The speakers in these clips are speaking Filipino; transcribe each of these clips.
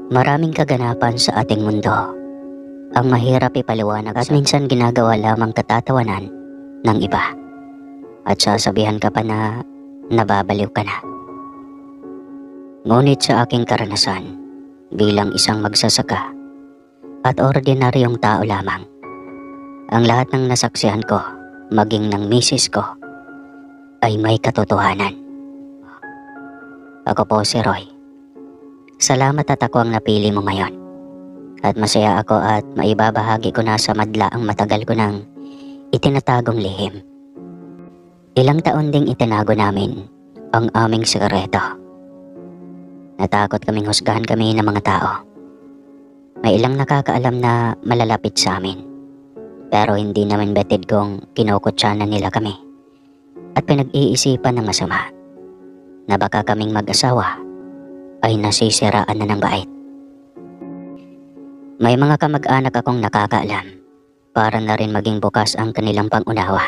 Maraming kaganapan sa ating mundo. Ang mahirap ipaliwanag at minsan ginagawa lamang katatawanan ng iba. At sasabihan ka pa na nababaliw ka na. Ngunit sa aking karanasan bilang isang magsasaka at ordinaryong tao lamang, ang lahat ng nasaksihan ko, maging ng misis ko, ay may katotohanan. Ako po si Roy. Salamat at ako ang napili mo ngayon. At masaya ako at maibabahagi ko na sa madla ang matagal ko nang itinatagong lihim. Ilang taon ding itinago namin ang aming sekreto. Natakot kaming husgahan kami ng mga tao. May ilang nakakaalam na malalapit sa amin. Pero hindi namin betid kung kinukutsanan nila kami. At pinag-iisipan ng masama na baka kaming mag-asawa ay nasisiraan na ng bait. May mga kamag-anak akong nakakaalam para na rin maging bukas ang kanilang pangunawa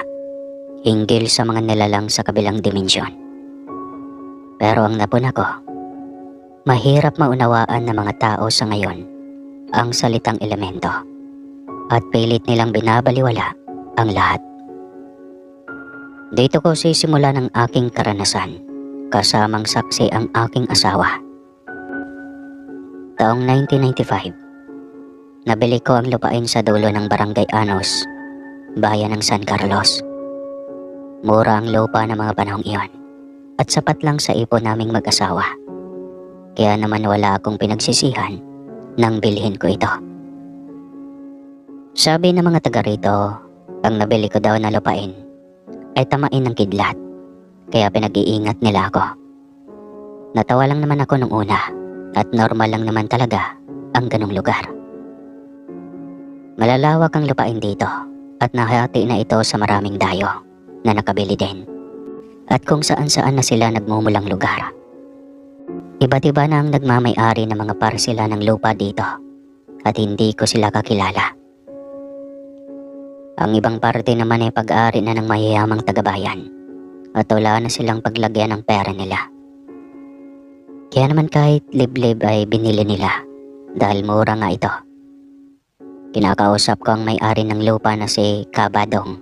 hinggil sa mga nilalang sa kabilang dimensyon. Pero ang napuna ko, mahirap maunawaan ng mga tao sa ngayon ang salitang elemento at pilit nilang binabaliwala ang lahat. Dito ko sisimula ng aking karanasan kasamang saksi ang aking asawa. Taong 1995, nabili ko ang lupain sa dulo ng Barangay Anos, bayan ng San Carlos. Mura ang lupa ng mga panahong iyon at sapat lang sa ipon naming mag-asawa. Kaya naman wala akong pinagsisihan nang bilhin ko ito. Sabi ng mga taga rito, ang nabili ko daw na lupain ay tamain ng kidlat, kaya pinag-iingat nila ako. Natawa lang naman ako nung una at normal lang naman talaga ang ganong lugar. Malalawak ang lupain dito at nahati na ito sa maraming dayo na nakabili din at kung saan-saan na sila nagmumulang lugar. Iba't iba na ang nagmamay-ari ng mga parsela ng lupa dito at hindi ko sila kakilala. Ang ibang parte naman ay pag-aari na ng mayayamang tagabayan at wala na silang paglagyan ng pera nila. Kaya naman kahit liblib ay binili nila dahil mura nga ito. Kinakausap ko ang may-ari ng lupa na si Kabadong.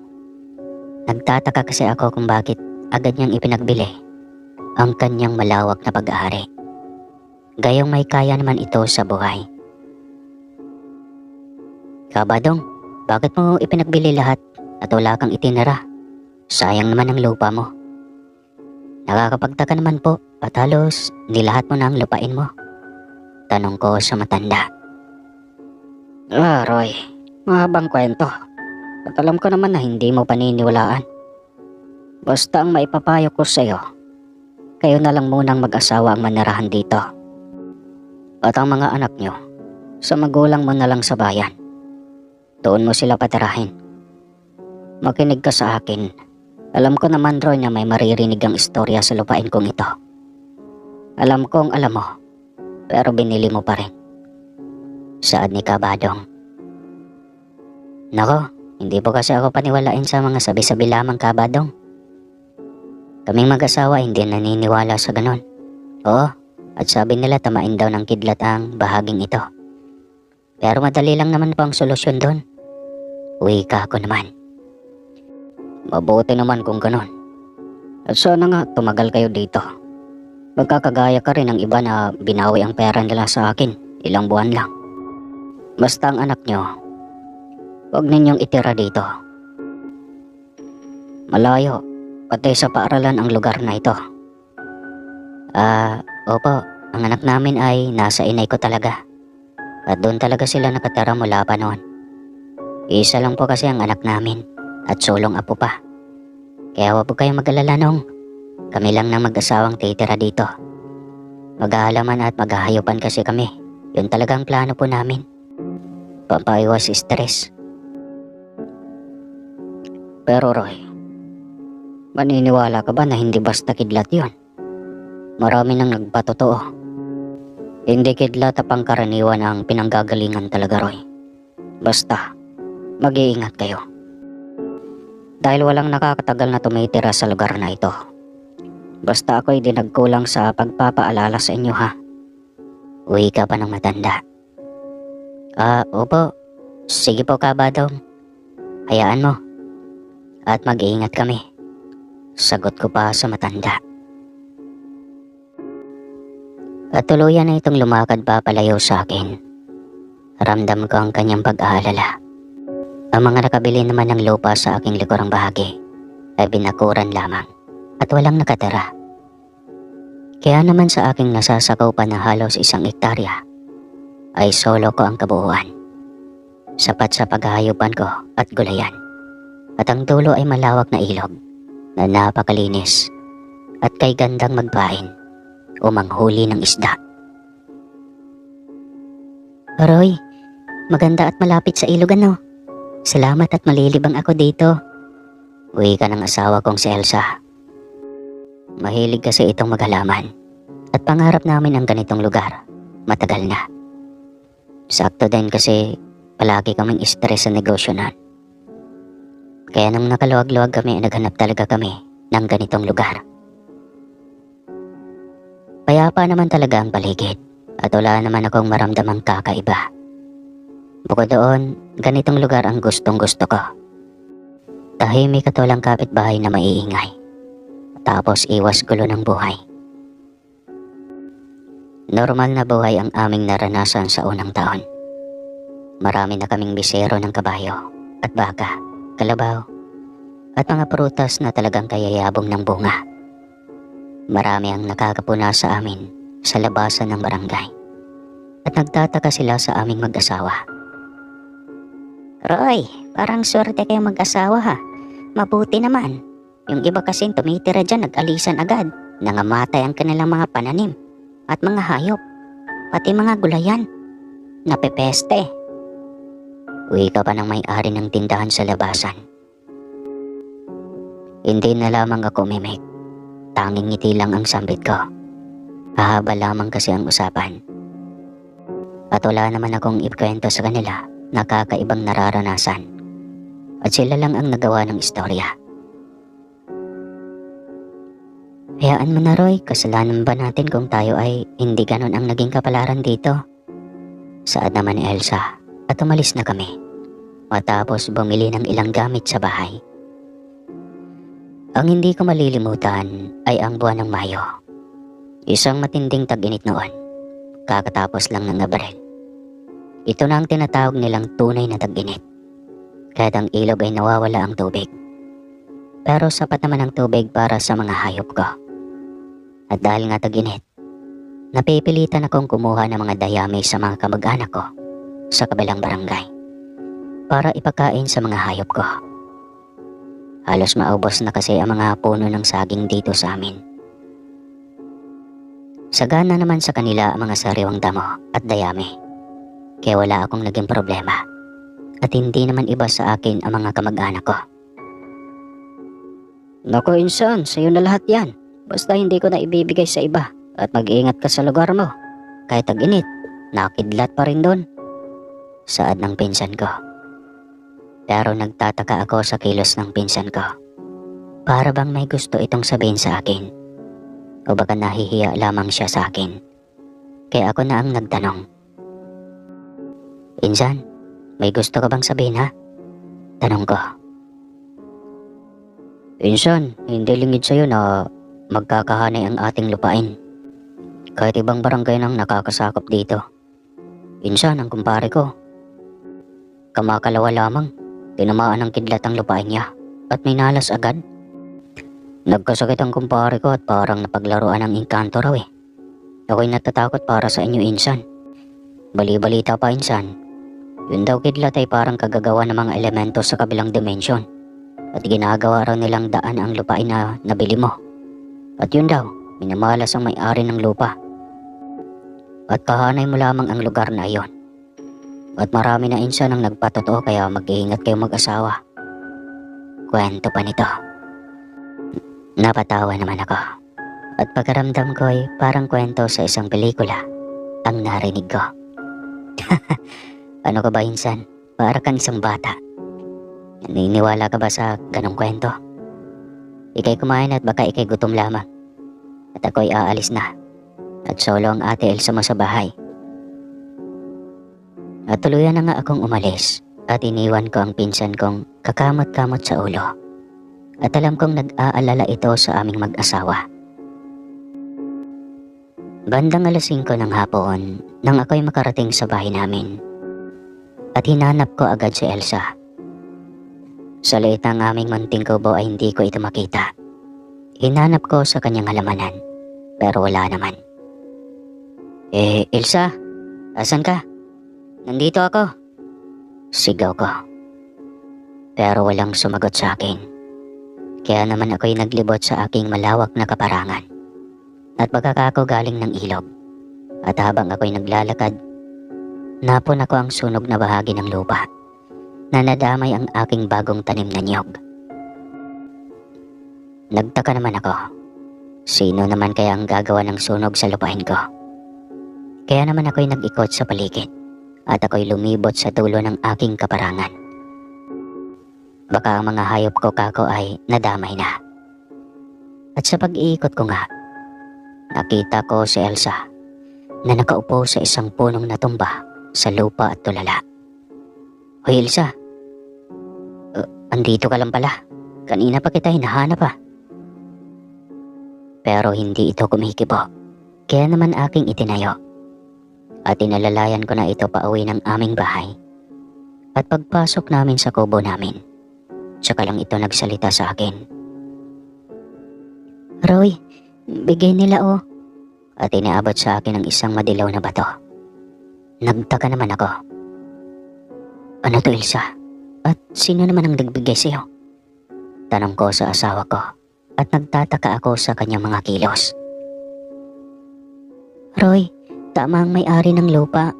Nagtataka kasi ako kung bakit agad niyang ipinagbili ang kanyang malawak na pag-aari. Gayong may kaya naman ito sa buhay. Kabadong, bakit mo ipinagbili lahat at wala kang itinira? Sayang naman ang lupa mo. Nakakapagtaka naman po at halos nilahat mo na ang lupain mo. Tanong ko sa matanda. Roy, mahabang kwento. At alam ko naman na hindi mo paniniwalaan. Basta ang maipapayo ko sa iyo, kayo na lang munang mag-asawa ang manirahan dito. At ang mga anak nyo, sa magulang mo na lang sa bayan. Doon mo sila patirahin. Makinig ka sa akin. Alam ko naman, Roy, na may maririnig ang istorya sa lupain kong ito. Alam kong alam mo, pero binili mo pa rin. Saad ni Kabadong. Nako, hindi po kasi ako paniwalain sa mga sabi-sabi lamang, Kabadong. Kaming mag-asawa hindi naniniwala sa ganon. Oo, at sabi nila tamain daw ng kidlat ang bahaging ito. Pero madali lang naman po ang solusyon doon. Uwi ka ako naman. Mabuti naman kung ganon. At sana nga tumagal kayo dito. Magkakagaya ka rin ng iba na binawi ang pera nila sa akin ilang buwan lang. Basta ang anak nyo, huwag ninyong itira dito. Malayo, pati sa paaralan ang lugar na ito. Opo, ang anak namin ay nasa inay ko talaga. At doon talaga sila nakatira mula pa noon. Isa lang po kasi ang anak namin at sulong apo pa. Kaya huwag po kayong mag-alala nung kami lang na mag-asawang titira dito. Mag-aalaman at maghahayupan kasi kami. Yun talagang plano po namin. Pampaiwas stress. Pero Roy, maniniwala ka ba na hindi basta kidlat yun? Marami nang nagpatotoo. Hindi kidlat at pangkaraniwan ang pinanggagalingan talaga, Roy. Basta, mag-iingat kayo. Dahil walang nakakatagal na tumitira sa lugar na ito. Basta ako'y di nagkulang sa pagpapaalala sa inyo, ha. Uwi ka pa ng matanda. Opo. Sige po, Kabadong. Hayaan mo. At mag-iingat kami. Sagot ko pa sa matanda. At tuluyan na itong lumakad pa palayo sa akin. Ramdam ko ang kanyang pag-aalala. Ang mga nakabili naman ng lupa sa aking likurang bahagi ay binakuran lamang at walang nakatira. Kaya naman sa aking nasasakupan na halos 1 hektarya ay solo ko ang kabuuan. Sapat sa paghahayupan ko at gulayan. At ang dulo ay malawak na ilog na napakalinis at kay gandang magpain o manghuli ng isda. Roy, maganda at malapit sa ilog ano. Salamat at malilibang ako dito. Uwi ka ng asawa kong si Elsa. Mahilig kasi itong maghalaman at pangarap namin ang ganitong lugar. Matagal na. Sakto din kasi palagi kaming stress sa negosyo na. Kaya nang nakaluwag-luwag kami, naghanap talaga kami ng ganitong lugar. Payapa naman talaga ang paligid at wala naman akong maramdamang kakaiba. Bukod doon, ganitong lugar ang gustong-gusto ko. Tahimik at walang kapitbahay na maiingay. Tapos iwas gulo ng buhay. Normal na buhay ang aming naranasan sa unang taon. Marami na kaming bisero ng kabayo at baka, kalabaw, at mga prutas na talagang kayayabong ng bunga. Marami ang nakakapuna sa amin sa labasan ng barangay. At nagtataka sila sa aming mag-asawa. Roy, parang swerte kayong mag-asawa ha. Mabuti naman. Yung iba kasing tumitira dyan nag-alisan agad. Nangamatay ang kanilang mga pananim at mga hayop. Pati mga gulayan. Napepeste. Uwi ka pa ng may-ari ng tindahan sa labasan. Hindi na lamang ako mimik. Tanging ngiti lang ang sambit ko. Hahaba lamang kasi ang usapan. At wala naman akong ikwento sa kanila na kakaibang nararanasan. At sila lang ang nagawa ng istorya. Hayaan mo na Roy, kasalanan ba natin kung tayo ay hindi ganon ang naging kapalaran dito? Saad naman ni Elsa at umalis na kami. Matapos bumili ng ilang gamit sa bahay. Ang hindi ko malilimutan ay ang buwan ng Mayo. Isang matinding tag-init noon. Kakatapos lang ng Abril. Ito na ang tinatawag nilang tunay na tag-init. Kahit ang ilog ay nawawala ang tubig. Pero sapat naman ang tubig para sa mga hayop ko. At dahil nga tag-init, napipilitan akong kumuha ng mga dayami sa mga kamag-anak ko sa kabilang barangay para ipakain sa mga hayop ko. Halos maubos na kasi ang mga puno ng saging dito sa amin. Sagana naman sa kanila ang mga sariwang damo at dayami. Kaya wala akong naging problema. At hindi naman iba sa akin ang mga kamag-anak ko. Naku insan, sa'yo na lahat yan. Basta hindi ko na ibibigay sa iba. At mag-iingat ka sa lugar mo. Kahit tag-init, nakidlat pa rin doon. Saad ng pinsan ko. Pero nagtataka ako sa kilos ng pinsan ko. Para bang may gusto itong sabihin sa akin. O baka nahihiya lamang siya sa akin. Kaya ako na ang nagtanong. Insan, may gusto ka bang sabihin ha? Tanong ko. Insan, hindi lingid sa'yo na magkakahanay ang ating lupain. Kahit ibang barangay nang nakakasakop dito. Insan, ang kumpare ko. Kamakalawa lamang. Tinamaan ng kidlat ang lupain niya at may nalas agad. Nagkasakit ang kumpare ko at parang napaglaruan ng engkanto raw eh. Ako'y natatakot para sa inyo insan. Bali-balita pa insan. Yun daw kidlat ay parang kagagawa ng mga elemento sa kabilang dimensyon. At ginagawa raw nilang daan ang lupain na nabili mo. At yun daw, minamalas ang may-ari ng lupa. At kahanay mo lamang ang lugar na iyon. At marami na insan ang nagpatotoo kaya mag-iingat kayo mag-asawa. Kwento pa nito. Napatawa naman ako. At pagkaramdam ko ay parang kwento sa isang pelikula ang narinig ko. Ano ka ba insan? Para kang isang bata. Naniniwala ka ba sa ganong kwento? Ika'y kumain at baka ika'y gutom lamang. At ako'y aalis na. At solo ang ate Elsa mo sa bahay. At tuluyan na nga akong umalis at iniwan ko ang pinsan kong kakamot-kamot sa ulo. At alam kong nag-aalala ito sa aming mag-asawa. Bandang alas 5 ng hapon nang ako'y makarating sa bahay namin. At hinanap ko agad si Elsa. Sa liit ng aming munting kubo ay hindi ko ito makita. Hinanap ko sa kanyang halamanan, pero wala naman. Elsa, asan ka? Nandito ako. Sigaw ko. Pero walang sumagot sa akin. Kaya naman ako'y naglibot sa aking malawak na kaparangan. At pagkaka ako galing ng ilog. At habang ako'y naglalakad, napon ako ang sunog na bahagi ng lupa na nadamay ang aking bagong tanim na niyog. Nagtaka naman ako. Sino naman kaya ang gagawa ng sunog sa lupain ko? Kaya naman ako'y nag-ikot sa paligid at ako'y lumibot sa dulo ng aking kaparangan. Baka ang mga hayop ko kako ay nadamay na. At sa pag-iikot ko nga, nakita ko si Elsa na nakaupo sa isang punong natumba sa lupa at tulala. Hoy Elsa, andito ka lang pala. Kanina pa kita hinahanap pa. Pero hindi ito kumikibo. Kaya naman aking itinayo. At inalalayan ko na ito pauwi ng aming bahay. At pagpasok namin sa kubo namin, tsaka lang ito nagsalita sa akin. Roy, bigay nila oh. At iniabot sa akin ang isang madilaw na bato. Nagtaka naman ako. Ano to Elsa? At sino naman ang nagbigay sa'yo? Tanong ko sa asawa ko. At nagtataka ako sa kanyang mga kilos. Roy, tama ang may-ari ng lupa.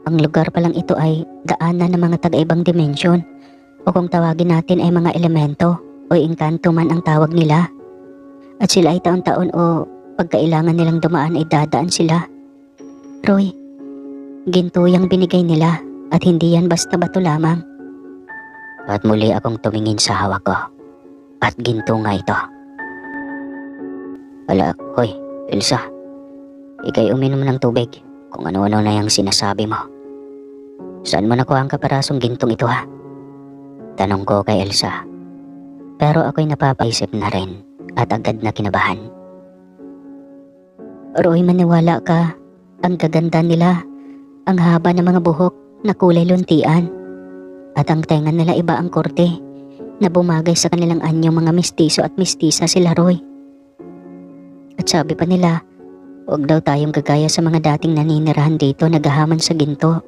Ang lugar pa lang ito ay daanan ng mga taga-ibang dimensyon. O kung tawagin natin ay mga elemento o engkanto man ang tawag nila. At sila ay taon-taon o pagkailangan nilang dumaan ay dadaan sila. Roy, ginto yung binigay nila at hindi yan basta bato lamang. At muli akong tumingin sa hawak ko. At ginto nga ito. Wala, hoy, Elsa. Ika'y uminom ng tubig kung ano-ano na yung sinasabi mo. Saan mo nakuha ang kaparasong gintong ito ha? Tanong ko kay Elsa. Pero ako'y napapaisip na rin at agad na kinabahan. Roy, maniwala ka. Ang gaganda nila. Ang haba ng mga buhok na kulay luntian. At ang tenga nila iba ang korte na bumagay sa kanilang anyong mga mistiso at mistisa sila Roy. At sabi pa nila, huwag daw tayong gagaya sa mga dating naninirahan dito naghahaman sa ginto.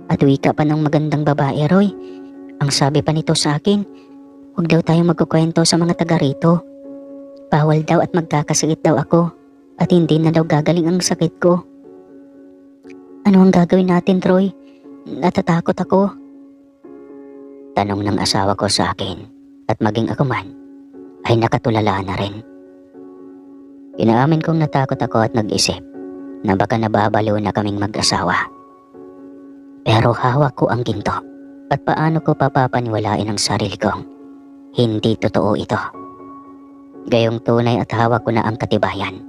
At wika pa ng magandang babae Roy. Ang sabi pa nito sa akin, huwag daw tayong magkukwento sa mga taga rito. Bawal daw at magkakasakit daw ako. At hindi na daw gagaling ang sakit ko. Ano ang gagawin natin Roy? Natatakot ako. Tanong ng asawa ko sa akin. At maging ako man ay nakatulala na rin. Inaamin kong natakot ako at nag-isip na baka nababaliw na kaming mag-asawa. Pero hawak ko ang ginto at paano ko papapaniwalain ang sarili kong hindi totoo ito. Gayong tunay at hawak ko na ang katibayan.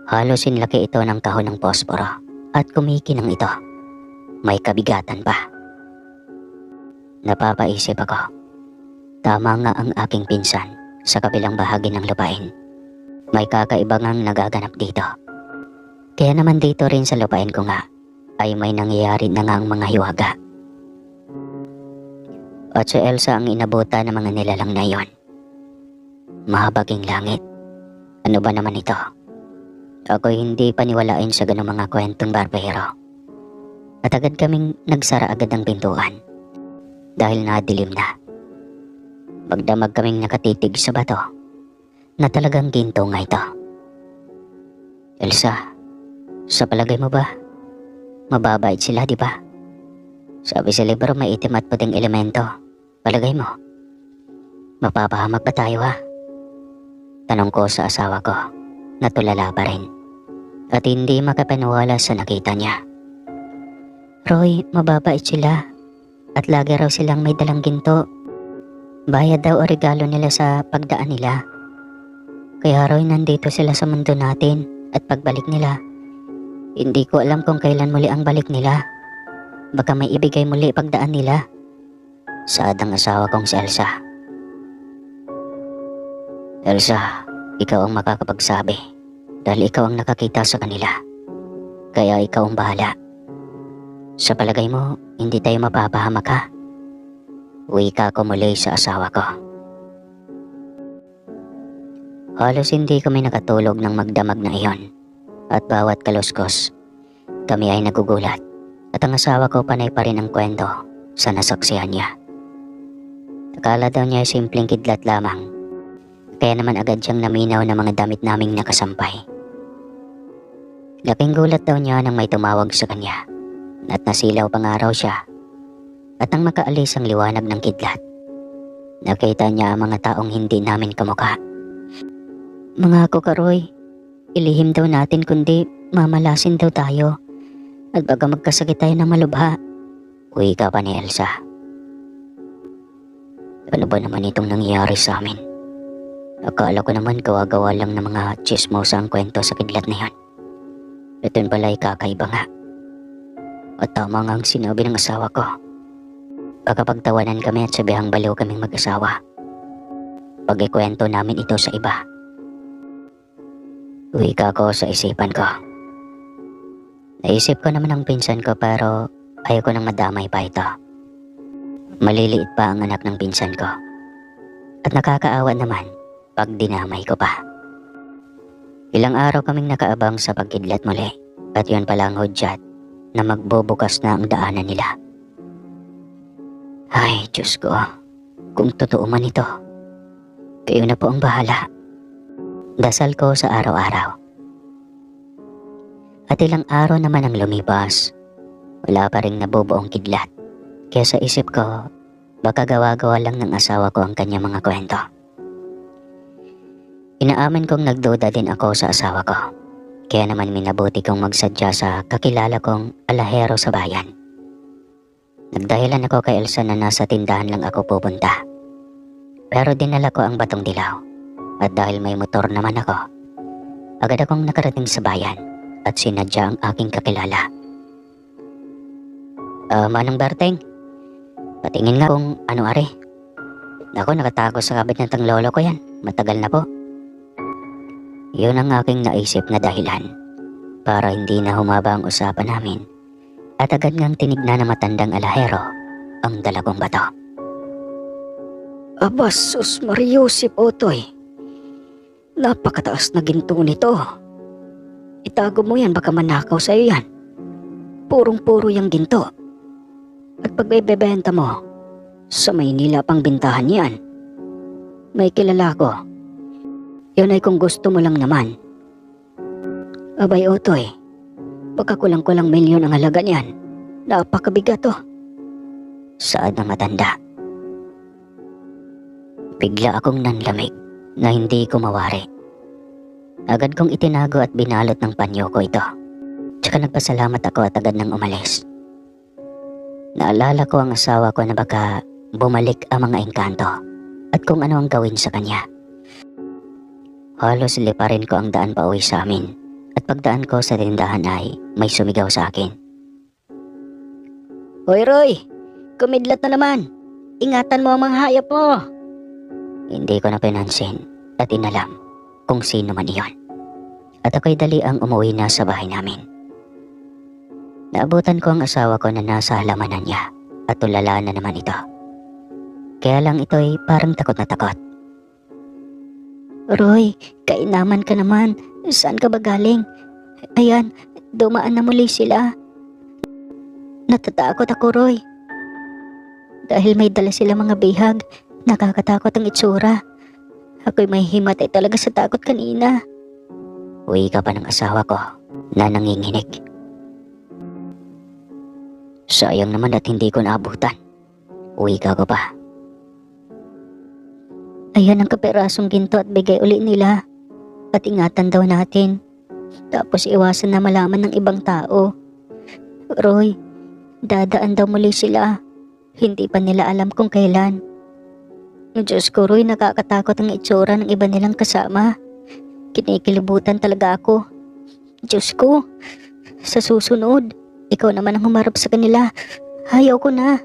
Halos sinlaki ito ng kahon ng posporo at kumikinang ito. May kabigatan pa. Napapaisip ako. Tama nga ang aking pinsan sa kabilang bahagi ng lupain. May kakaibangang nagaganap dito. Kaya naman dito rin sa lupain ko nga ay may nangyayari na nga ang mga hiwaga. At si Elsa ang inabutan ng mga nilalang na iyon. Mahabaging langit. Ano ba naman ito? Ako hindi paniwalain sa ganung mga kwentong barbero. At agad kaming nagsara agad ng pintuan. Dahil nadilim na. Magdamag kaming nakatitig sa bato na talagang ginto nga ito. Elsa, sa palagay mo ba, mababait sila di ba? Sabi sa libro may itim at puting elemento. Palagay mo, mapapahamak ba tayo ha? Tanong ko sa asawa ko, natulala pa rin. At hindi makapaniwala sa nakita niya. Roy, mababait sila. At lagi raw silang may dalang ginto. Bayad daw o regalo nila sa pagdaan nila. Kaya Roy, nandito sila sa mundo natin at pagbalik nila, hindi ko alam kung kailan muli ang balik nila. Baka may ibigay muli pagdaan nila. Saad ang asawa kong si Elsa. Elsa, ikaw ang makakapagsabi dahil ikaw ang nakakita sa kanila. Kaya ikaw ang bahala. Sa palagay mo, hindi tayo mapapahamak ha? Wika ko muli sa asawa ko. Halos hindi kami nakatulog ng magdamag na iyon. At bawat kaluskos, kami ay nagugulat. At ang asawa ko panay pa rin ang kwento sa nasaksihan niya. Akala daw niya ay simpleng kidlat lamang. Kaya naman agad siyang naminaw ng mga damit naming nakasampay. Laking gulat daw niya nang may tumawag sa kanya. At nasilaw pang araw siya. At nang makaalis ang liwanag ng kidlat, nakita niya ang mga taong hindi namin kamukha. Mangako ka, Roy. Ilihim daw natin kundi mamalasin daw tayo. At baka magkasakit tayo na malubha. Wika pa ni Elsa. Ano ba naman itong nangyayari sa amin? Akala ko naman gawa-gawa lang ng mga chismosa ang kwento sa kidlat na yan. Ito'n pala ay kakaiba nga. At tama nga ang sinabi ng asawa ko. Baka pagtawanan kami at sabihang baliw kaming mag-asawa. Pag-ikwento namin ito sa iba. Wika ko sa isipan ko. Naisip ko naman ang pinsan ko pero ayoko nang madamay pa ito. Maliliit pa ang anak ng pinsan ko. At nakakaawa naman pag dinamay ko pa. Ilang araw kaming nakaabang sa pagkidlat muli. At yun pala ang hudyat na magbubukas na ang daanan nila. Ay, Diyos ko. Kung totoo man ito, kayo na po ang bahala. Dasal ko sa araw-araw. At ilang araw naman ang lumipas. Wala pa rin nabubuong kidlat. Kaya sa isip ko, baka gawa-gawa lang ng asawa ko ang kanyang mga kwento. Inaamin kong nagduda din ako sa asawa ko. Kaya naman minabuti kong magsadya sa kakilala kong alahero sa bayan. Nagdahilan ako kay Elsa na nasa tindahan lang ako pupunta. Pero dinala ko ang batong dilaw. At dahil may motor naman ako, agad akong nakarating sa bayan at sinadya ang aking kakilala. Manong Berteng, patingin nga kung ano are. Ako, nakatago sa kabinet ng lolo ko yan. Matagal na po. Yun ang aking naisip na dahilan para hindi na humaba ang usapan namin. At agad ngang tinignan na matandang alahero ang dalagong bato. Aba, sus Mariusip Otoy. Napakataas na ginto nito. Itago mo yan, baka manakaw sa'yo yan. Purong-puro yung ginto. At pag ibebenta mo, sa Maynila pang bintahan yan. May kilala ko. Yun ay kung gusto mo lang naman. Abay Otoy, baka kulang-kulang milyon ang halaga niyan. Napakabigat to. Saad na matanda. Bigla akong nanlamig na hindi ko mawari. Agad kong itinago at binalot ng panyo ko ito. Tsaka nagpasalamat ako at agad nang umalis. Naalala ko ang asawa ko na baka bumalik ang mga engkanto at kung ano ang gawin sa kanya. Halos liparin ko ang daan pa uwi sa amin at pagdaan ko sa tindahan ay may sumigaw sa akin. Hoy Roy, kumidlat na naman. Ingatan mo ang mga hayop mo. Hindi ko na pinansin at inalam kung sino man iyon. At ako'y dali ang umuwi na sa bahay namin. Naabutan ko ang asawa ko na nasa halamanan niya at tulala na naman ito. Kaya lang ito'y parang takot na takot. Roy, kainaman ka naman. Saan ka ba galing? Ayan, dumaan na muli sila. Natatakot ako, Roy. Dahil may dala sila mga bihag. Nakakatakot ang itsura. Ako'y may himatay talaga sa takot kanina. Uwi ka pa ng asawa ko na nanginginig. Sayang naman at hindi ko naabutan. Uwi ka ko pa. Ayan ang kaperasong ginto at bigay uli nila. At ingatan daw natin. Tapos iwasan na malaman ng ibang tao. Roy, dadaan daw muli sila. Hindi pa nila alam kung kailan. Diyos ko, Roy, nakakatakot ang itsura ng iba nilang kasama. Kinikilibutan talaga ako. Diyos ko, sa susunod, ikaw naman ang humarap sa kanila. Ayaw ko na.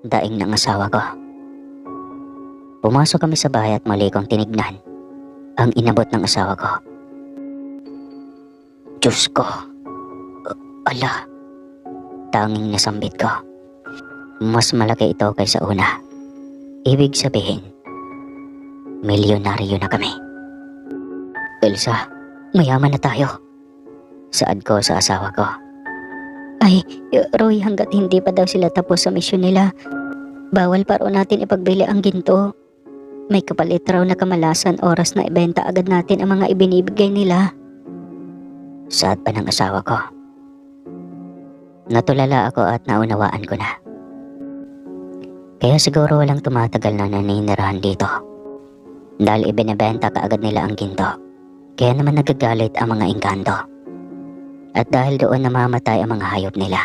Daing ng asawa ko. Pumasok kami sa bahay at muli kong tinignan ang inabot ng asawa ko. Diyos ko. Ala. Tanging nasambit ko. Mas malaki ito kaysa una. Ibig sabihin, milyonaryo na kami. Elsa, mayaman na tayo. Saad ko sa asawa ko. Ay, Roy, hanggat hindi pa daw sila tapos sa misyon nila, bawal pa raw natin ipagbili ang ginto. May kapalit raw na kamalasan oras na ibenta agad natin ang mga ibinibigay nila. Saad pa ng asawa ko. Natulala ako at naunawaan ko na. Kaya siguro walang tumatagal na naninirahan dito. Dahil ibinebenta kaagad nila ang ginto. Kaya naman nagagalit ang mga engkanto. At dahil doon namamatay ang mga hayop nila.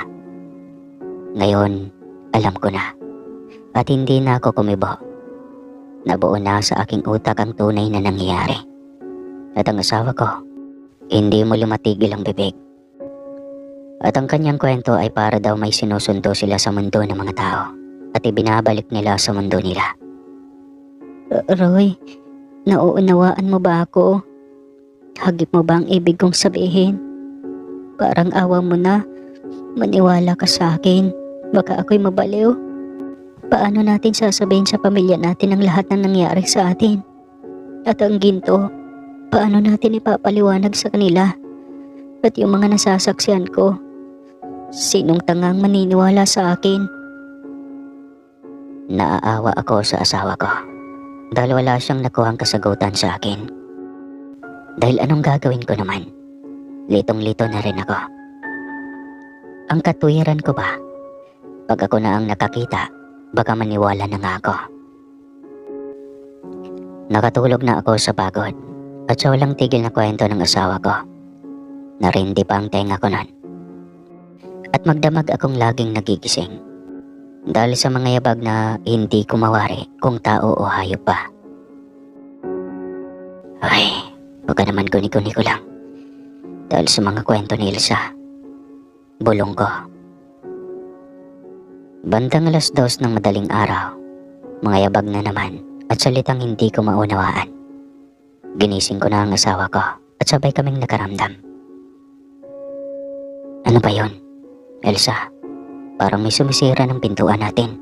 Ngayon, alam ko na. At hindi na ako kumibo. Nabuo na sa aking utak ang tunay na nangyayari. At ang asawa ko, hindi mo lumatigil ang bibig. At ang kanyang kwento ay para daw may sinusundo sila sa mundo ng mga tao. At ibinabalik nila sa mundo nila. Roy, nauunawaan mo ba ako? Hagip mo ba ang ibig kong sabihin? Parang awa mo na. Maniwala ka sa akin. Baka ako'y mabaliw. Paano natin sasabihin sa pamilya natin ang lahat ng nangyari sa atin? At ang ginto, paano natin ipapaliwanag sa kanila? At yung mga nasasaksihan ko, sinong tangang maniniwala sa akin? Naaawa ako sa asawa ko. Dahil wala siyang nakuhang kasagutan sa akin. Dahil anong gagawin ko naman? Litong-lito na rin ako. Ang katuwiran ko ba? Pag ako na ang nakakita, baka maniwala na nga ako. Nakatulog na ako sa pagod at sa walang tigil na kwento ng asawa ko. Narindi pa ang tenga ko nun. At magdamag akong laging nagigising. Dahil sa mga yabag na hindi ko mawari kung tao o hayop pa. Ay, baka naman guni-guni ko lang. Dahil sa mga kwento ni Elsa, bulong ko. Bandang 2:00 ng madaling araw, mga yabag na naman at salitang hindi ko maunawaan. Ginising ko na ang asawa ko at sabay kaming nakaramdam. Ano ba yon, Elsa? Parang may sumisira ng pintuan natin.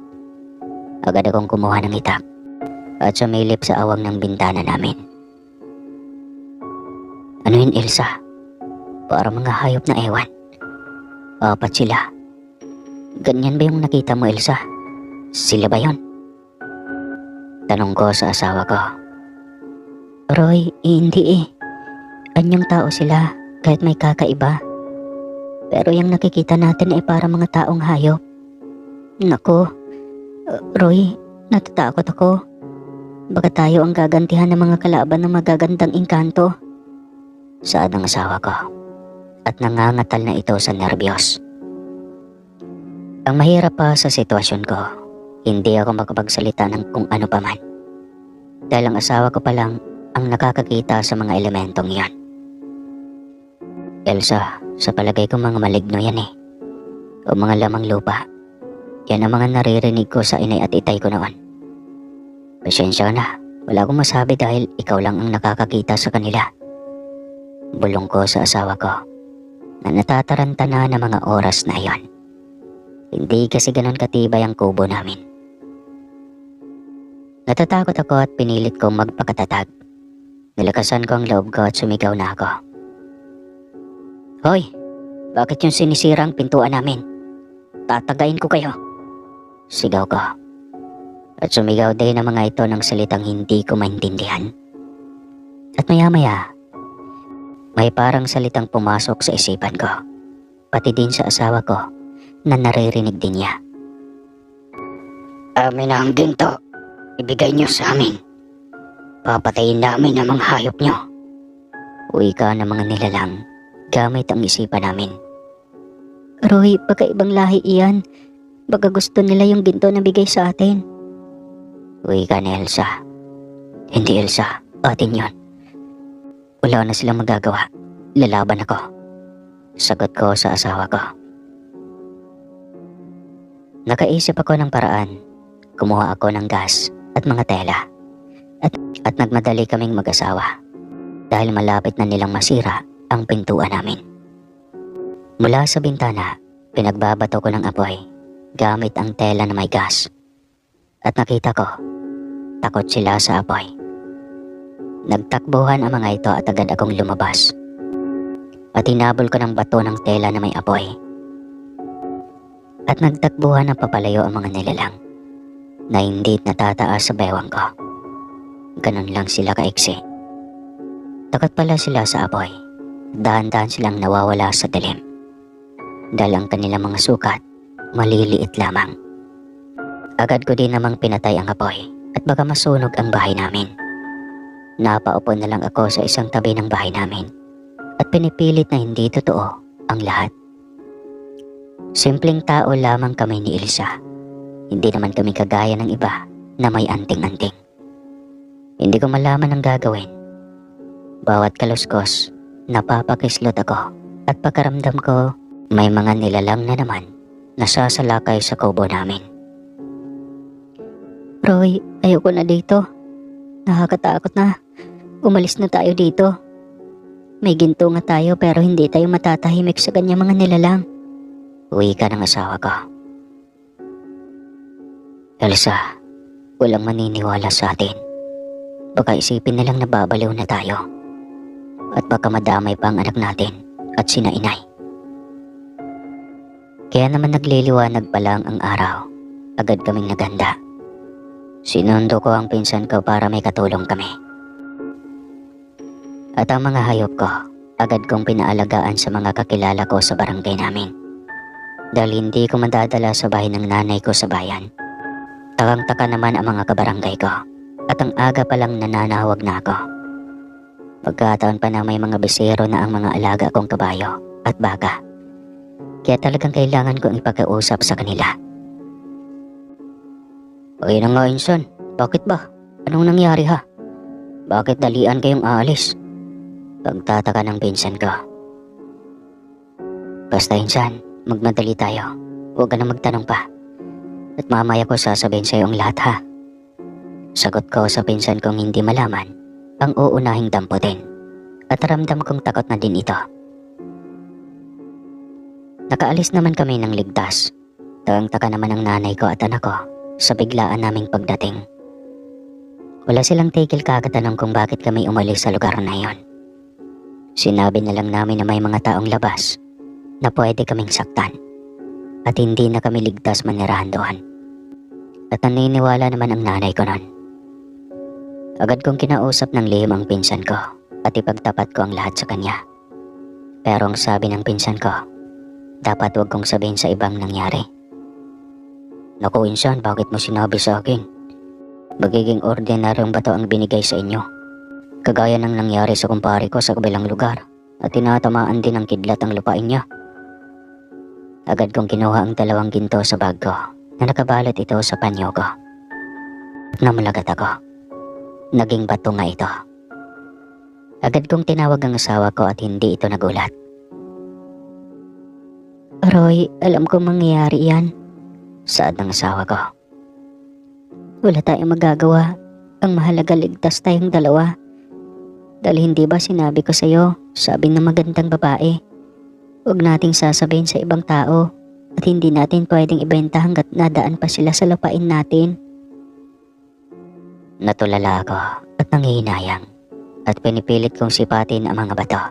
Agad akong kumuha ng itak at sumilip sa awang ng bintana namin. Ano yun, Elsa? Parang mga hayop na ewan. 4 sila. Ganyan ba yung nakita mo, Elsa? Sila ba yon? Tanong ko sa asawa ko. Roy, hindi eh. Anyong tao sila kahit may kakaiba. Pero yung nakikita natin ay para mga taong hayop. Nako, Roy, natatakot ako. Baka tayo ang gagantihan ng mga kalaban ng magagandang engkanto. Saad ng asawa ko. At nangangatal na ito sa nerbiyos. Ang mahirap pa sa sitwasyon ko, hindi ako makapagsalita ng kung ano pa man. Dahil ang asawa ko pa lang ang nakakakita sa mga elementong yan. Elsa, sa palagay ko mga maligno yan eh. O mga lamang lupa. Yan ang mga naririnig ko sa inay at itay ko noon. Pasensya na, wala akong masabi dahil ikaw lang ang nakakakita sa kanila. Bulong ko sa asawa ko na natataranta na ng mga oras na iyon. Hindi kasi ganon katibay ang kubo namin. Natatakot ako at pinilit kong magpakatatag. Nilakasan ko ang loob ko at sumigaw na ako. Hoy, bakit yung sinisira ang pintuan namin? Tatagain ko kayo. Sigaw ko. At sumigaw din ang mga ito ng salitang hindi ko maintindihan. At maya-maya, may parang salitang pumasok sa isipan ko. Pati din sa asawa ko na naririnig din niya. Amin na ang ginto. Ibigay niyo sa amin. Papatayin namin ang mga hayop niyo. Uwi ka ng mga nilalang gamit ang isipan namin. Roy, baka ibang lahi iyan. Baka gusto nila yung ginto na bigay sa atin. Uwi ka ni Elsa. Hindi Elsa, atin yon. Wala na silang magagawa. Lalaban ako. Sagot ko sa asawa ko. Nakaisip ako ng paraan. Kumuha ako ng gas at mga tela. At nagmadali kaming mag-asawa dahil malapit na nilang masira ang pintuan namin. Mula sa bintana, pinagbabato ko ng apoy gamit ang tela na may gas. At nakita ko, takot sila sa apoy. Nagtakbuhan ang mga ito at agad akong lumabas. At hinabol ko ng bato ng tela na may apoy. At nagtakbuhan ng papalayo ang mga nilalang na hindi natataas sa bewang ko. Ganun lang sila kaiksi. Takot pala sila sa apoy. Dahan-dahan silang nawawala sa dilim. Dahil ang kanilang mga sukat, maliliit lamang. Agad ko din namang pinatay ang apoy at baka masunog ang bahay namin. Napaupo na lang ako sa isang tabi ng bahay namin at pinipilit na hindi totoo ang lahat. Simpleng tao lamang kami ni Elsa. Hindi naman kami kagaya ng iba na may anting-anting. Hindi ko malaman ang gagawin. Bawat kaluskos, napapakislot ako at pagkaramdam ko may mga nilalang na naman na sasalakay sa kubo namin. Roy, ayoko na dito. Nakakatakot na. Umalis na tayo dito. May ginto nga tayo pero hindi tayo matatahimik sa kanya mga nilalang. Uwi ka ng asawa ko. Elsa, walang maniniwala sa atin. Baka isipin nilang nababaliw na tayo. At baka madamay pa ang anak natin at sina inay. Kaya naman nagliliwanag pa lang ang araw. Agad kaming naganda. Sinundo ko ang pinsan ko para may katulong kami. At ang mga hayop ko, agad kong pinaalagaan sa mga kakilala ko sa barangay namin. Dahil hindi ko madadala sa bahay ng nanay ko sa bayan. Takang-taka naman ang mga kabarangay ko. At ang aga pa lang nananawag na ako. Pagkataon pa na may mga bisero na ang mga alaga kong kabayo at baka. Kaya talagang kailangan kong ipag-usap sa kanila. Ay na nga insan, bakit ba? Anong nangyari ha? Bakit dalian kayong aalis? Pagtataka ng pinsan ko. Basta insan, magmadali tayo. Huwag ka na magtanong pa. At mamaya ko sasabihin sa iyo ang lahat ha. Sagot ko sa pinsan kong hindi malaman ang uunahing damputin. At ramdam kong takot na din ito. Nakaalis naman kami ng ligtas. Tawang-taka naman ang nanay ko at anak ko sa biglaan naming pagdating. Wala silang tigil kakatanong kung bakit kami umalis sa lugar na yon. Sinabi na lang namin na may mga taong labas na pwede kaming saktan at hindi na kami ligtas manirahan doon. At naniniwala naman ang nanay ko nun. Agad kong kinausap ng lihim ang pinsan ko at ipagtapat ko ang lahat sa kanya. Pero ang sabi ng pinsan ko, dapat huwag kong sabihin sa ibang nangyari. Naku insan, bakit mo sinabi sa akin? Magiging ordinaryong bato ang binigay sa inyo. Kagaya ng nangyari sa kumpare ko sa kabilang lugar at tinatamaan din ng kidlat ang lupain niya. Agad kong kinuha ang 2 ginto sa bag ko na nakabalot ito sa panyo ko. Namulagat ako. Naging bato nga ito. Agad kong tinawag ang asawa ko at hindi ito nagulat. Roy, alam kong mangyayari yan. Saad ng asawa ko. Wala tayong magagawa. Ang mahalaga ligtas tayong dalawa. Dahil hindi ba sinabi ko sa'yo, sabi ng magandang babae, huwag nating sasabihin sa ibang tao at hindi natin pwedeng ibenta hanggat nadaan pa sila sa lupain natin. Natulala ako at nangihinayang at pinipilit kong sipatin ang mga bato.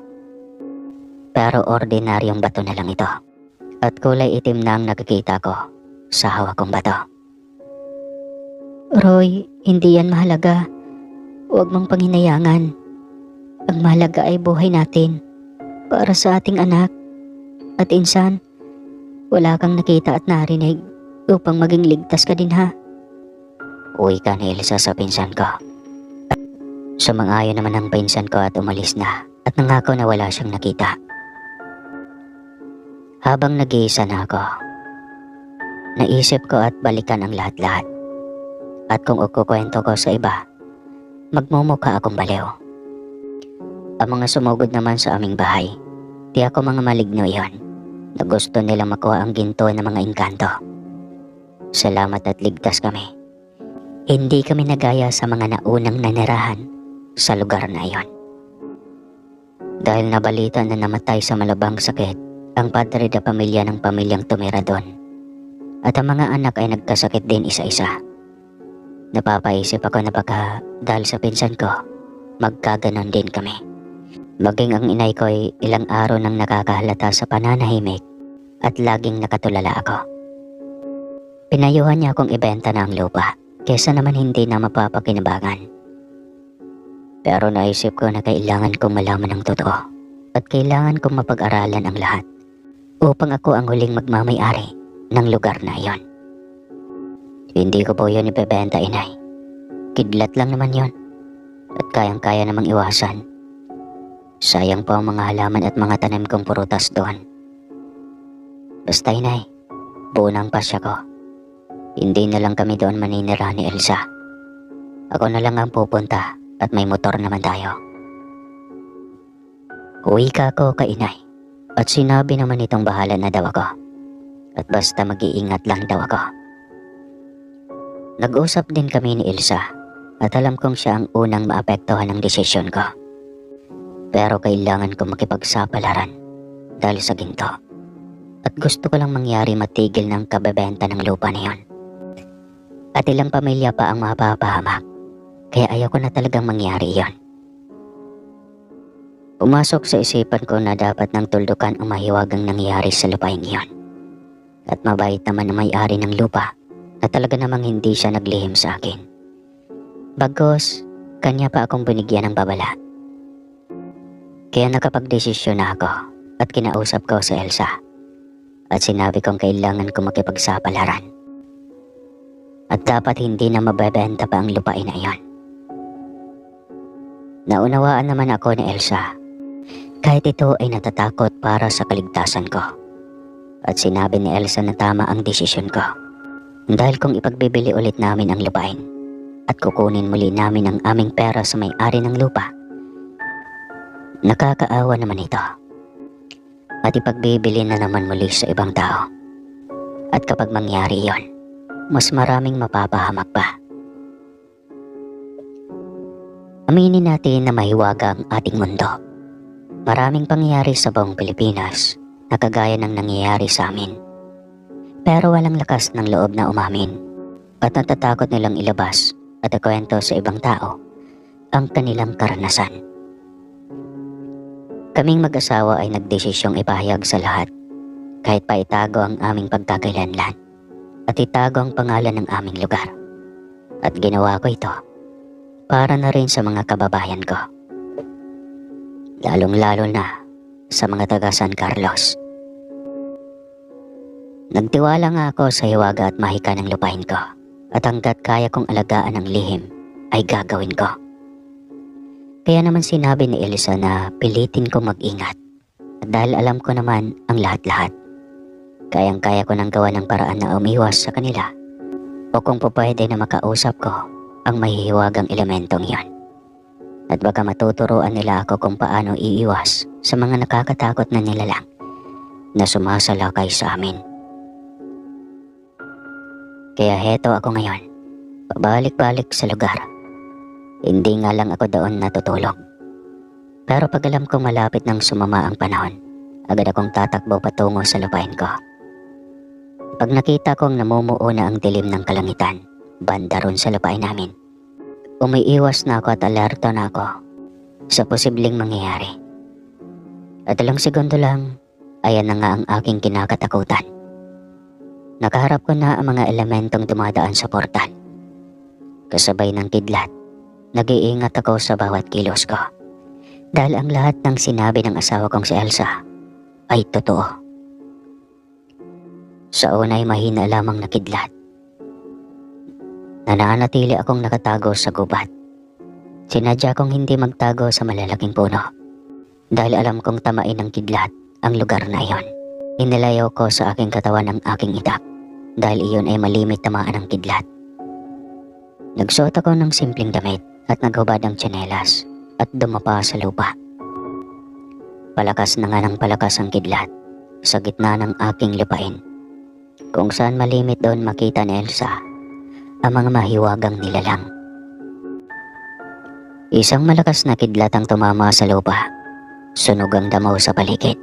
Pero ordinaryong bato na lang ito at kulay itim na ang nakikita ko sa hawak kong bato. Roy, hindi yan mahalaga. Huwag mong panghinayangan. Ang mahalaga ay buhay natin para sa ating anak. At insan, wala kang nakita at narinig upang maging ligtas ka din ha. Uwi ka ni Elsa sa pinsan ko. Sumang-ayon naman ang pinsan ko at umalis na at nangako na wala siyang nakita. Habang nag-iisa na ako, naisip ko at balikan ang lahat-lahat. At kung ukukwento ko sa iba, magmumukha akong baliw. Ang mga sumugod naman sa aming bahay, di ako mga maligno iyon na gusto nilang makuha ang ginto ng mga engkanto. Salamat at ligtas kami. Hindi kami nagaya sa mga naunang nanirahan sa lugar na iyon. Dahil nabalita na namatay sa malabang sakit ang padre de pamilya ng pamilyang tumira doon, at ang mga anak ay nagkasakit din isa-isa. Napapaisip ako na baka dahil sa pinsan ko, magkaganon din kami. Maging ang inay ko ay ilang araw nang nakakahalata sa pananahimik at laging nakatulala ako. Pinayuhan niya akong ibenta na ang lupa kesa naman hindi na mapapakinabangan. Pero naisip ko na kailangan kong malaman ang totoo at kailangan kong mapag-aralan ang lahat upang ako ang huling magmamay-ari ng lugar na iyon. Hindi ko po yun ibebenta, inay. Kidlat lang naman yon at kayang-kaya namang iwasan. Sayang po ang mga halaman at mga tanim kong prutas doon. Basta, inay, buo na ang pasya ko. Hindi na lang kami doon maninira ni Elsa. Ako na lang ang pupunta at may motor naman tayo. Uwi ka ako kay inay at sinabi naman itong bahala na daw ako. At basta mag-iingat lang daw ako. Nag-usap din kami ni Elsa at alam kong siya ang unang maapektuhan ng desisyon ko. Pero kailangan ko makipagsapalaran dahil sa ginto. At gusto ko lang mangyari matigil ng kabebenta ng lupa na yun. At ilang pamilya pa ang mapapahamak, kaya ayoko na talagang mangyari yon. Pumasok sa isipan ko na dapat nang tuldukan ang mahiwagang nangyari sa lupain iyon. At mabait naman ang may-ari ng lupa na talaga namang hindi siya naglihim sa akin. Bagos, kanya pa akong binigyan ng babala. Kaya nakapagdesisyon na ako at kinausap ko si Elsa. At sinabi kong kailangan ko makipagsapalaran. At dapat hindi na mabebenta pa ang lupain na iyon. Naunawaan naman ako ni Elsa, kahit ito ay natatakot para sa kaligtasan ko. At sinabi ni Elsa na tama ang desisyon ko. Dahil kung ipagbibili ulit namin ang lupain at kukunin muli namin ang aming pera sa may-ari ng lupa, nakakaawa naman ito. At ipagbibili na naman muli sa ibang tao. At kapag mangyari yon, mas maraming mapapahamak pa. Aminin natin na mahiwaga ang ating mundo. Maraming pangyayari sa buong Pilipinas na kagaya ng nangyayari sa amin. Pero walang lakas ng loob na umamin at natatakot nilang ilabas at ikwento sa ibang tao ang kanilang karanasan. Kaming mag-asawa ay nagdesisyong ipahayag sa lahat kahit pa itago ang aming pagkakailanlan at itago ang pangalan ng aming lugar. At ginawa ko ito para na rin sa mga kababayan ko. Lalong-lalo na sa mga taga San Carlos. Nagtiwala nga ako sa hiwaga at mahika ng lupain ko at hanggat kaya kong alagaan ang lihim ay gagawin ko. Kaya naman sinabi ni Elsa na pilitin kong mag-ingat at dahil alam ko naman ang lahat-lahat. Kayang-kaya ko nang gawa ng paraan na umiwas sa kanila o kung pwede na makausap ko ang mahihiwagang elementong iyon. At baka matuturuan nila ako kung paano iiwas sa mga nakakatakot na nilalang na sumasalakay sa amin. Kaya heto ako ngayon, pabalik-balik sa lugar. Hindi nga lang ako doon natutulog. Pero pag alam kong malapit nang sumama ang panahon, agad akong tatakbo patungo sa lupain ko. Pag nakita kong namumuo na ang dilim ng kalangitan, banda ron sa lupain namin, umiiwas na ako at alerto na ako sa posibleng mangyayari. At ilang segundo lang, ayan na nga ang aking kinakatakutan. Nakaharap ko na ang mga elementong dumadaan sa portal. Kasabay ng kidlat, nag-iingat ako sa bawat kilos ko. Dahil ang lahat ng sinabi ng asawa kong si Elsa ay totoo. Sa una ay mahina lamang na kidlat. Nananatili akong nakatago sa gubat. Sinadya kong hindi magtago sa malalaking puno. Dahil alam kong tamain ng kidlat ang lugar na iyon. Inilayaw ko sa aking katawan ang aking itak dahil iyon ay malimit tamaan ng kidlat. Nagsuot ako ng simpleng damit at naghubad ang tsinelas at dumapa sa lupa. Palakas na nga ng palakas ang kidlat sa gitna ng aking lupain. kung saan malimit doon makita ni Elsa ang mga mahiwagang nilalang. Isang malakas na kidlat ang tumama sa lupa, sunog ang damaw sa paligid,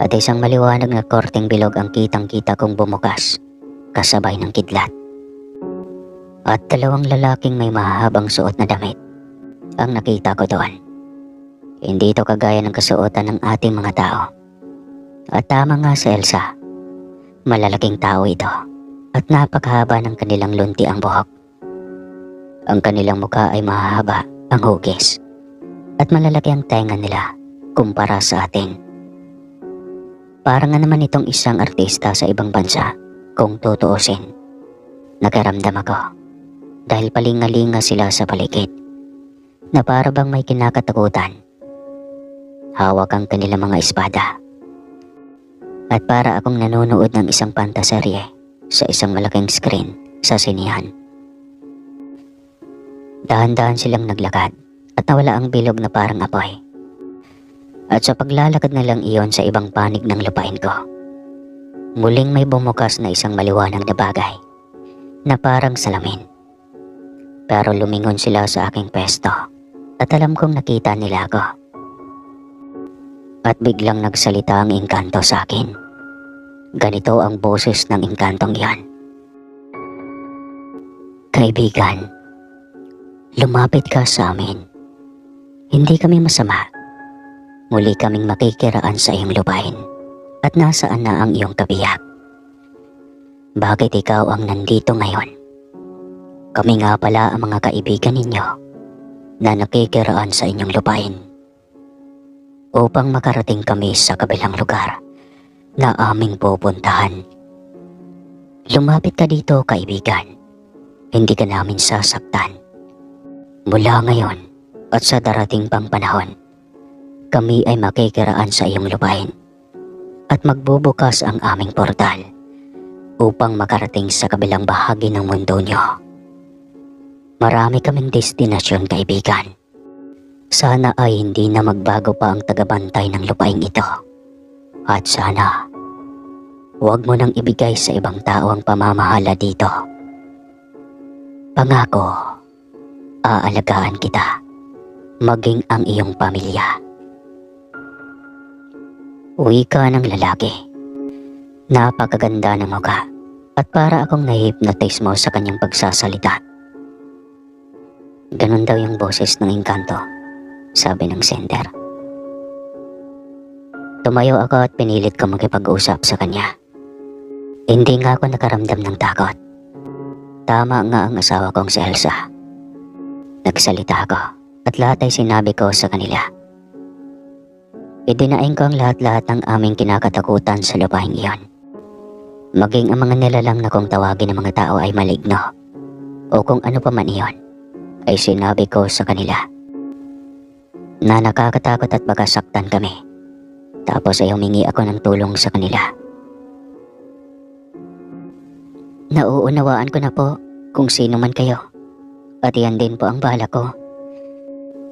at isang maliwanag na korteng bilog ang kitang-kita kong bumukas kasabay ng kidlat. At dalawang lalaking may mahabang suot na damit ang nakita ko doon. Hindi ito kagaya ng kasuotan ng ating mga tao. At tama nga si Elsa, malalaking tao ito at napakahaba ng kanilang lunti ang buhok. Ang kanilang mukha ay mahaba ang hugis at malalaki ang tenga nila kumpara sa atin. Parang nga naman itong isang artista sa ibang bansa kung tutuusin. Nakaramdam ako dahil palingalinga sila sa paligid na para bang may kinakatakutan. Hawak ang kanilang mga espada at para akong nanonood ng isang pantaserye sa isang malaking screen sa sinihan. Dahan-dahan silang naglakad at nawala ang bilog na parang apoy. At sa paglalakad na lang iyon sa ibang panig ng lupain ko, muling may bumukas na isang maliwanag na bagay na parang salamin. Pero lumingon sila sa aking pwesto at alam kong nakita nila ako. At biglang nagsalita ang engkanto sa akin. Ganito ang boses ng engkantong iyan. Kaibigan, lumapit ka sa amin. Hindi kami masama. Muli kaming makikiraan sa iyong lupain at nasaan na ang iyong kabiyak. Bakit ikaw ang nandito ngayon? Kami nga pala ang mga kaibigan ninyo na nakikiraan sa inyong lupain upang makarating kami sa kabilang lugar na aming pupuntahan. Lumapit ka dito, kaibigan. Hindi ka namin sasaktan. Mula ngayon at sa darating pang panahon, kami ay makikiraan sa iyong lupain at magbubukas ang aming portal upang makarating sa kabilang bahagi ng mundo nyo. Marami kaming destinasyon, kaibigan. Sana ay hindi na magbago pa ang tagabantay ng lupain ito. At sana, huwag mo nang ibigay sa ibang tao ang pamamahala dito. Pangako, aalagaan kita, maging ang iyong pamilya. Wika ng lalaki. Napakaganda ng mukha at para akong nahihipnotize mo sa kanyang pagsasalita. Ganun daw yung boses ng engkanto, sabi ng sender. Tumayo ako at pinilit ko makipag-usap sa kanya. Hindi nga ako nakaramdam ng takot. Tama nga ang asawa kong si Elsa. Nagsalita ako at lahat ay sinabi ko sa kanila. Idinaing ko ang lahat-lahat ng aming kinakatakutan sa lupain iyon. Maging ang mga nilalang na kung tawagin ng mga tao ay maligno o kung ano pa man iyon, ay sinabi ko sa kanila na nakakatakot at baka saktan kami. Tapos ay humingi ako ng tulong sa kanila. Nauunawaan ko na po kung sino man kayo at yan din po ang bala ko.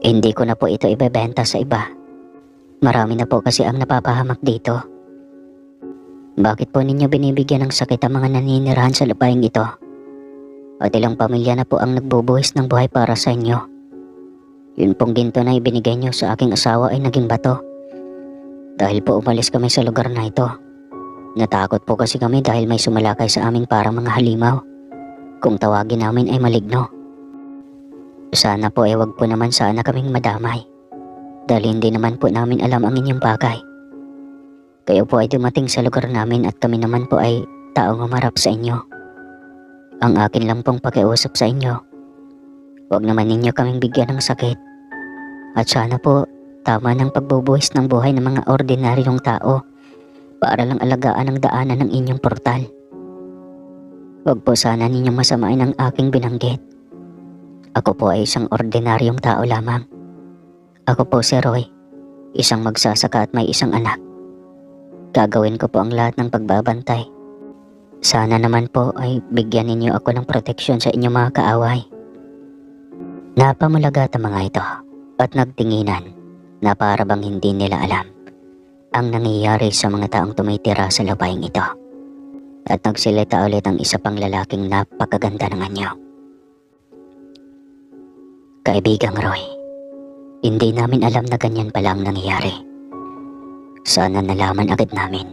Hindi ko na po ito ibebenta sa iba. Marami na po kasi ang napapahamak dito. Bakit po ninyo binibigyan ng sakit ang mga naninirahan sa lupain ito? At ilang pamilya na po ang nagbubuhis ng buhay para sa inyo. Yun pong ginto na ibinigay nyo sa aking asawa ay naging bato. Dahil po umalis kami sa lugar na ito. Natakot po kasi kami dahil may sumalakay sa aming parang mga halimaw. Kung tawagin namin ay maligno. Sana po ay wag po naman sana kaming madamay. Dahil hindi naman po namin alam ang inyong bagay. Kayo po ay dumating sa lugar namin at kami naman po ay taong umarap sa inyo. Ang akin lang pong pakiusap sa inyo, huwag naman ninyo kaming bigyan ng sakit. At sana po, tama ng pagbubuhis ng buhay ng mga ordinaryong tao para lang alagaan ang daanan ng inyong portal. Huwag po sana ninyong masamain ang aking binanggit. Ako po ay isang ordinaryong tao lamang. Ako po si Roy, isang magsasaka at may isang anak. Gagawin ko po ang lahat ng pagbabantay. Sana naman po ay bigyan ninyo ako ng proteksyon sa inyong mga kaaway. Napamulagat ang mga ito at nagtinginan na para bang hindi nila alam ang nangyayari sa mga taong tumitira sa lupain ito. at nagsilita ulit ang isa pang lalaking napakaganda ng anyo. Kaibigang Roy, hindi namin alam na ganyan pala ang nangyayari. Sana nalaman agad namin.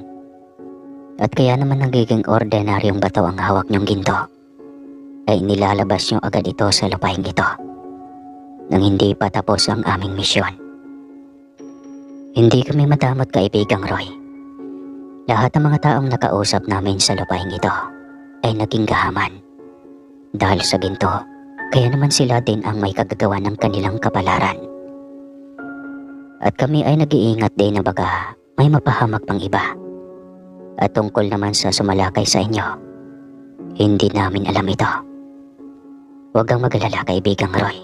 At kaya naman nagiging ordinaryong bato ang hawak niyong ginto, ay nilalabas niyo agad ito sa lupaing ito nang hindi pa tapos ang aming misyon. Hindi kami madamot, kaibigang Roy. Lahat ng mga taong nakausap namin sa lupaing ito ay naging gahaman. Dahil sa ginto, kaya naman sila din ang may kagagawa ng kanilang kapalaran. At kami ay nag-iingat din na baka may mapahamak pang iba. At tungkol naman sa sumalakay sa inyo, hindi namin alam ito. Huwag kang mag-alala, kaibigang Roy.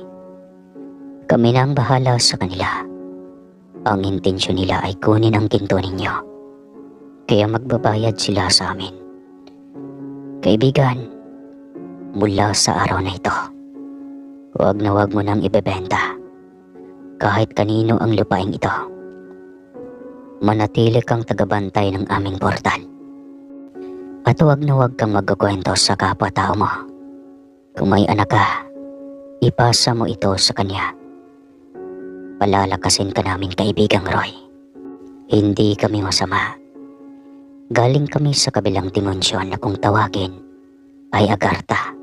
Kami na ang bahala sa kanila. Ang intensyon nila ay kunin ang ginto ninyo, kaya magbabayad sila sa amin. Kaibigan, mula sa araw na ito, huwag na huwag mo nang ibebenta kahit kanino ang lupaing ito. Manatili kang tagabantay ng aming portal. At huwag na huwag kang magkukwento sa kapwa-tao mo. Kung may anak ka, ipasa mo ito sa kanya. Palalakasin ka namin, kaibigang Roy. Hindi kami masama. Galing kami sa kabilang dimensyon na kung tawagin ay Agartha.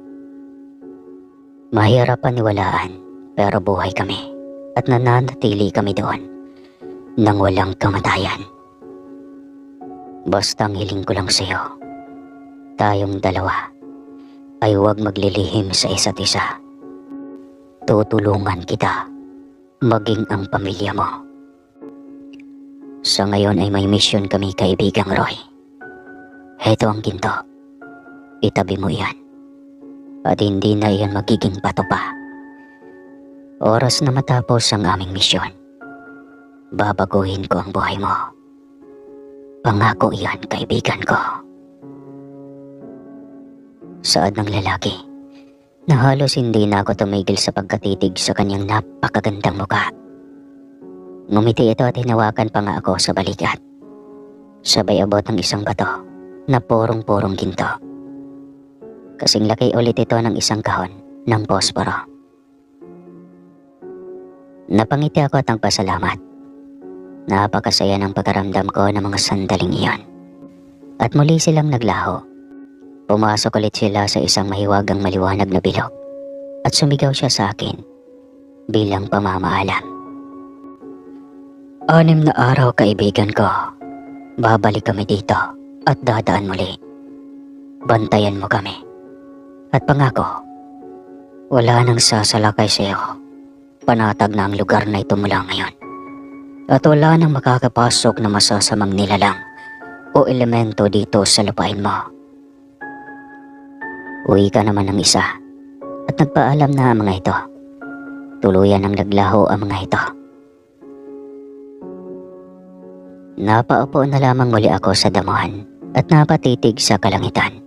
Mahirap paniwalaan pero buhay kami at nananatili kami doon nang walang kamatayan. Basta ang hiling ko lang sa iyo, tayong dalawa ay huwag maglilihim sa isa't isa. Tutulungan kita, maging ang pamilya mo. Sa ngayon ay may misyon kami, kaibigang Roy. Heto ang ginto. Itabi mo iyan. At hindi na iyan magiging pato pa. Oras na matapos ang aming misyon, babaguhin ko ang buhay mo. Pangako iyan, kaibigan ko. Saad ng lalaki na halos hindi na ako tumigil sa pagkatitig sa kanyang napakagandang mukha. Ngumiti ito at hinawakan pa nga ako sa balikat. Sabay abot ng isang bato na porong-porong ginto. Kasing laki ulit ito ng isang kahon ng posporo. Napangiti ako at nagpasalamat. Napakasaya ng pagkaramdam ko ng mga sandaling iyon. At muli silang naglaho. Pumasok ulit sila sa isang mahiwagang maliwanag na bilog at sumigaw siya sa akin bilang pamamaalam. 6 na araw, kaibigan ko. Babalik kami dito at dadaan muli. Bantayan mo kami. At pangako, wala nang sasalakay sa iyo. Panatag na ang lugar na ito mula ngayon. At wala nang makakapasok na masasamang nilalang o elemento dito sa lupain mo. Uwi ka naman ng isa at nagpaalam na ang mga ito. Tuluyan ang naglaho ang mga ito. Napaupo na lamang muli ako sa damuhan at napatitig sa kalangitan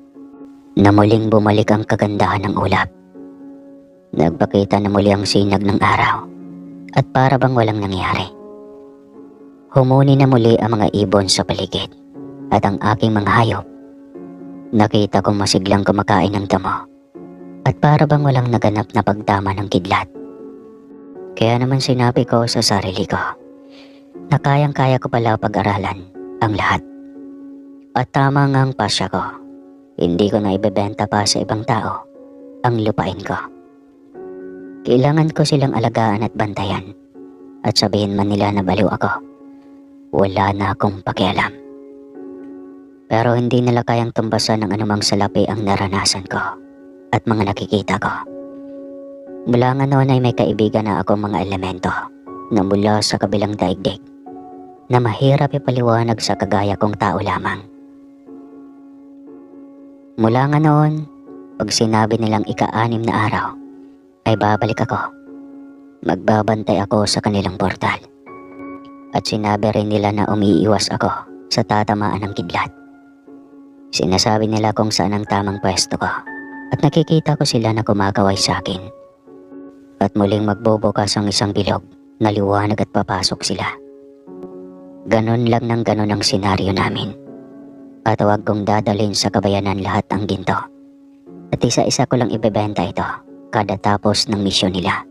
na muling bumalik ang kagandahan ng ulap. Nagpakita na muli ang sinag ng araw at para bang walang nangyari. Humuni na muli ang mga ibon sa paligid at ang aking mga hayop. Nakita kong masiglang kumakain ng damo at para bang walang naganap na pagtama ng kidlat. Kaya naman sinabi ko sa sarili ko na kayang-kaya ko pala pag-aralan ang lahat. At tama nga ang pasya ko, hindi ko na ibebenta pa sa ibang tao ang lupain ko. Kailangan ko silang alagaan at bantayan at sabihin man nila na baliw ako, wala na akong pakialam. Pero hindi nila kayang tumbasan ng anumang salapi ang naranasan ko at mga nakikita ko. Mula nga noon ay may kaibigan na akong mga elemento na mula sa kabilang daigdig na mahirap ipaliwanag sa kagaya kong tao lamang. Mula nga noon, pag sinabi nilang ika-6 na araw, ay babalik ako. Magbabantay ako sa kanilang portal. At sinabi rin nila na umiiwas ako sa tatamaan ng kidlat. Sinasabi nila kung saan ang tamang pwesto ko at nakikita ko sila na kumakaway sa akin. At muling magbubukas ang isang bilog na liwanag at papasok sila. Ganon lang ng ganon ang senaryo namin. at huwag kong dadalhin sa kabayanan lahat ang ginto. At isa-isa ko lang ibebenta ito kada tapos ng misyon nila.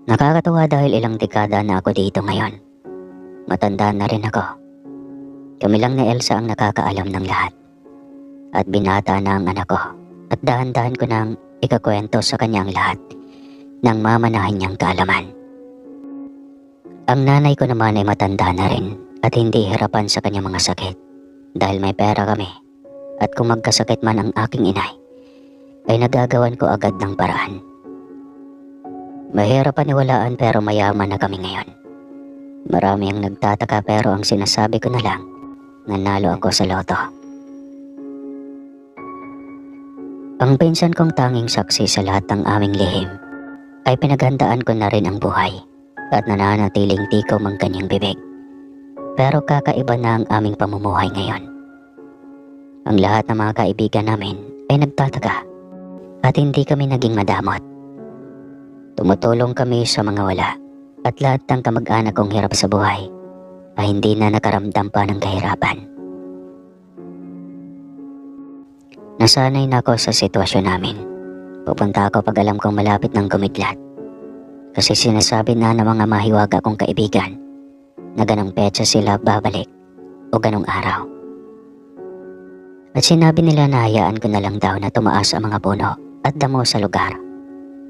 Nakakatawa dahil ilang dekada na ako dito ngayon. Matanda na rin ako. Kami lang ni Elsa ang nakakaalam ng lahat. At binata na ang anak ko at dahan-dahan ko nang ikakwento sa kanya ang lahat ng mamanahan niyang kaalaman. Ang nanay ko naman ay matanda na rin at hindi hirapan sa kanyang mga sakit dahil may pera kami, at kung magkasakit man ang aking inay ay nagagawan ko agad ng paraan. Mahirap paniwalaan pero mayaman na kami ngayon. Marami ang nagtataka pero ang sinasabi ko na lang, nanalo ako sa loto. Ang pinsan kong tanging saksi sa lahat ng aming lihim ay pinaghandaan ko na rin ang buhay at nananatiling tikaw ang kanyang bibig. Pero kakaiba na ang aming pamumuhay ngayon. Ang lahat ng mga kaibigan namin ay nagtataka at hindi kami naging madamot. Tumutulong kami sa mga wala at lahat ng kamag-anak kong hirap sa buhay ay hindi na nakaramdam pa ng kahirapan. Nasanay na ako sa sitwasyon namin. Pupunta ako pag alam kong malapit ng gumidlat. Kasi sinasabi na ng mga mahiwaga kong kaibigan na ganong petsa sila babalik o ganong araw. At sinabi nila na hayaan ko na lang daw na tumaas ang mga puno at damo sa lugar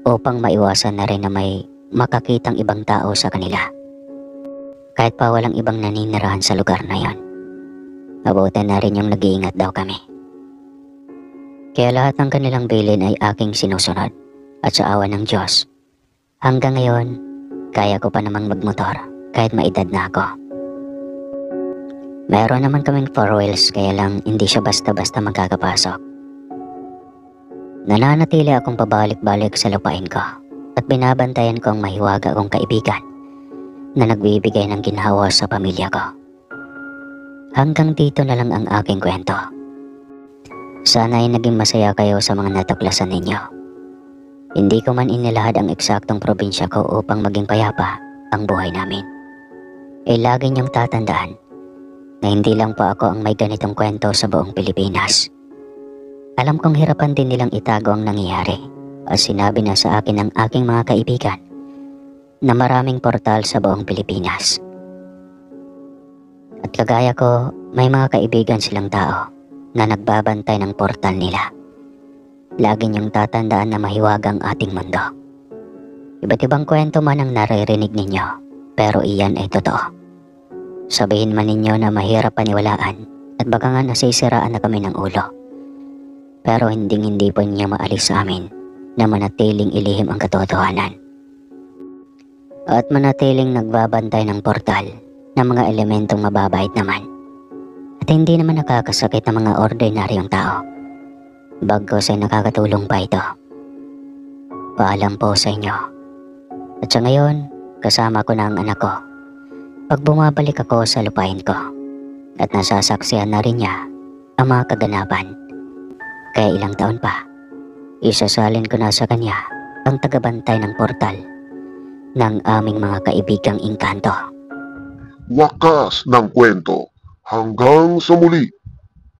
upang maiwasan na rin na may makakitang ibang tao sa kanila. Kahit pa walang ibang naninirahan sa lugar na yon. Mabuti na rin yung nag-iingat daw kami. Kaya lahat ng kanilang bilin ay aking sinusunod at sa awa ng Diyos, hanggang ngayon, kaya ko pa namang magmotor kahit maedad na ako. Meron naman kaming 4 wheels kaya lang hindi siya basta-basta magkakapasok. Nananatili akong pabalik-balik sa lupain ko at binabantayan ko ang mahiwaga kong kaibigan na nagbibigay ng ginhawa sa pamilya ko. Hanggang dito na lang ang aking kwento. Sana ay naging masaya kayo sa mga natuklasan ninyo. Hindi ko man inilahad ang eksaktong probinsya ko upang maging payapa ang buhay namin. Lagi niyong tatandaan na hindi lang po ako ang may ganitong kwento sa buong Pilipinas. Alam kong hirapan din nilang itago ang nangyayari at sinabi na sa akin ng aking mga kaibigan na maraming portal sa buong Pilipinas. At kagaya ko, may mga kaibigan silang tao na nagbabantay ng portal nila. Lagi niyong tatandaan na mahiwagang ating mundo. Iba't ibang kwento man ang naririnig ninyo, pero iyan ay totoo. Sabihin man ninyo na mahirap paniwalaan at baka nga nasisiraan na kami ng ulo. Pero hindi po ninyo maalis sa amin na manatiling ilihim ang katotohanan. At manatiling nagbabantay ng portal ng mga elementong mababait naman. At hindi naman nakakasakit ng mga ordinaryong tao. Bagkus ay nakakatulong pa ito. Paalam po sa inyo. At sa ngayon, kasama ko na ang anak ko. Pag bumabalik ako sa lupain ko at nasasaksihan na rin niya ang mga kaganapan. Kaya ilang taon pa, isasalin ko na sa kanya ang tagabantay ng portal ng aming mga kaibigang engkanto. Wakas ng kwento. Hanggang sa muli.